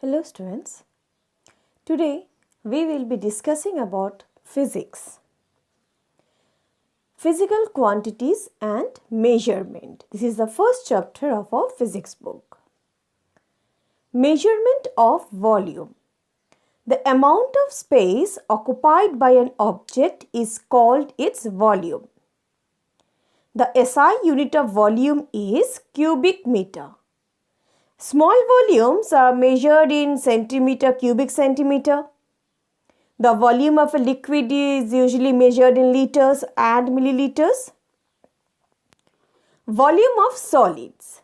Hello students, today we will be discussing about physics, physical quantities and measurement. This is the first chapter of our physics book. Measurement of volume. The amount of space occupied by an object is called its volume. The SI unit of volume is cubic meter. Small volumes are measured in centimeter, cubic centimeter. The volume of a liquid is usually measured in liters and milliliters. Volume of solids.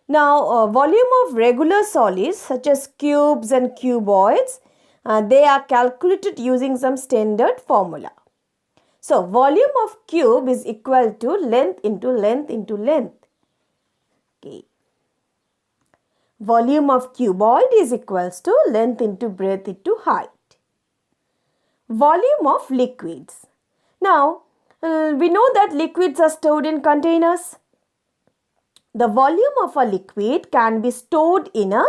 Now, volume of regular solids such as cubes and cuboids, they are calculated using some standard formula. So, volume of cube is equal to length into length into length. Okay. Volume of cuboid is equals to length into breadth into height. Volume of liquids. Now, we know that liquids are stored in containers. The volume of a liquid can be stored in a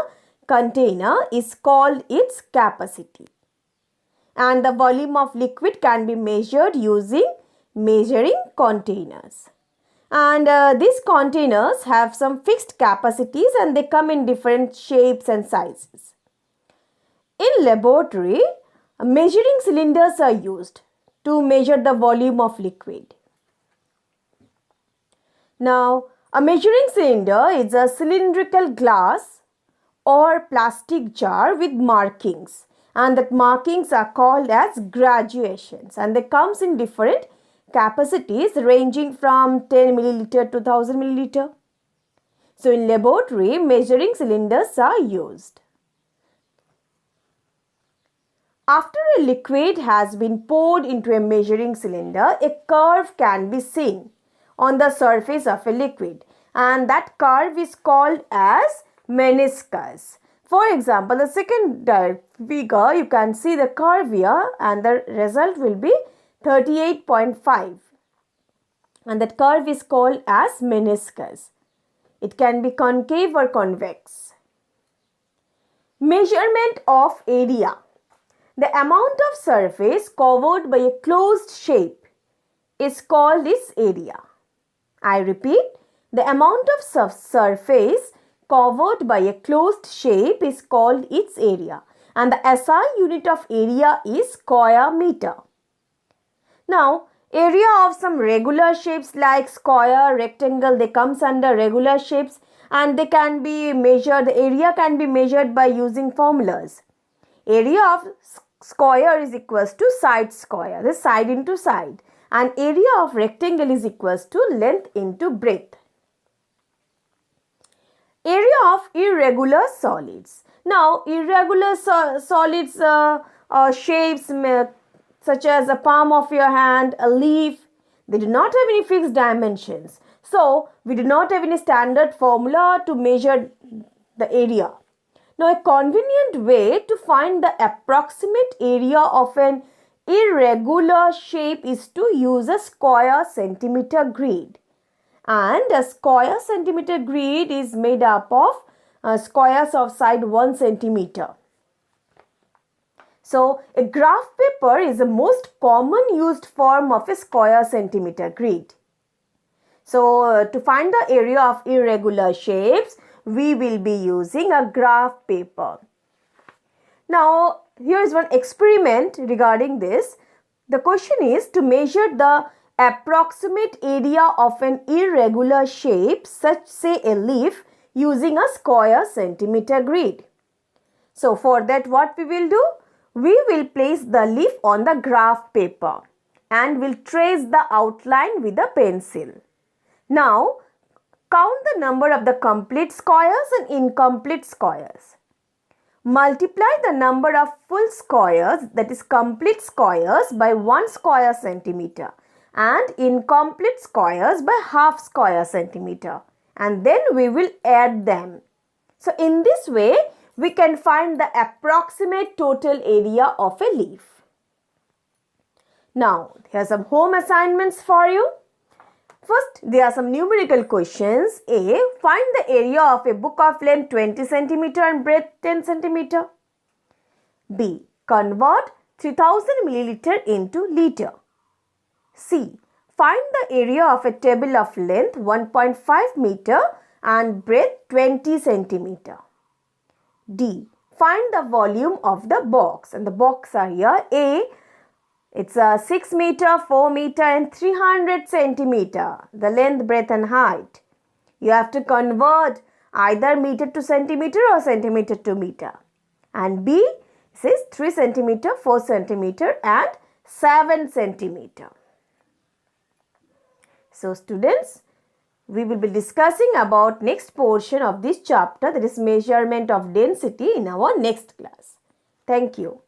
container is called its capacity. And the volume of liquid can be measured using measuring containers. And these containers have some fixed capacities and they come in different shapes and sizes. In laboratory, measuring cylinders are used to measure the volume of liquid. Now, a measuring cylinder is a cylindrical glass or plastic jar with markings, and that markings are called as graduations, and they comes in different capacities ranging from 10 milliliter to 1000 milliliter. So, in laboratory, measuring cylinders are used. After a liquid has been poured into a measuring cylinder, a curve can be seen on the surface of a liquid, and that curve is called as meniscus. For example, the second figure, you can see the curve here and the result will be 38.5, and that curve is called as meniscus. It can be concave or convex. Measurement of area. The amount of surface covered by a closed shape is called its area. I repeat, the amount of surface covered by a closed shape is called its area, and the SI unit of area is square meter. Now, area of some regular shapes like square, rectangle, they comes under regular shapes, and they can be measured, the area can be measured by using formulas. Area of square is equals to side square, the side into side, and area of rectangle is equals to length into breadth. Area of irregular solids. Now, irregular solids shapes such as a palm of your hand, a leaf, they do not have any fixed dimensions. So, we do not have any standard formula to measure the area. Now, a convenient way to find the approximate area of an irregular shape is to use a square centimeter grid. And a square centimeter grid is made up of squares of side 1 centimeter. So, a graph paper is the most common used form of a square centimeter grid. So, to find the area of irregular shapes, we will be using a graph paper. Now, here is one experiment regarding this. The question is to measure the approximate area of an irregular shape, such say a leaf, using a square centimeter grid. So, for that what we will do? We will place the leaf on the graph paper and will trace the outline with a pencil. Now, count the number of the complete squares and incomplete squares. Multiply the number of full squares, that is complete squares, by 1 square centimeter and incomplete squares by half square centimeter, and then we will add them. So, in this way, we can find the approximate total area of a leaf. Now, here are some home assignments for you. First, there are some numerical questions. A. Find the area of a book of length 20 cm and breadth 10 cm. B. Convert 3000 milliliter into liter. C. Find the area of a table of length 1.5 meter and breadth 20 centimeter. D. Find the volume of the box, and the box are here. A. It's a 6 meter, 4 meter and 300 centimeter, the length, breadth and height. You have to convert either meter to centimeter or centimeter to meter. And B says 3 centimeter, 4 centimeter and 7 centimeter. So students, we will be discussing about next portion of this chapter, that is measurement of density, in our next class. Thank you.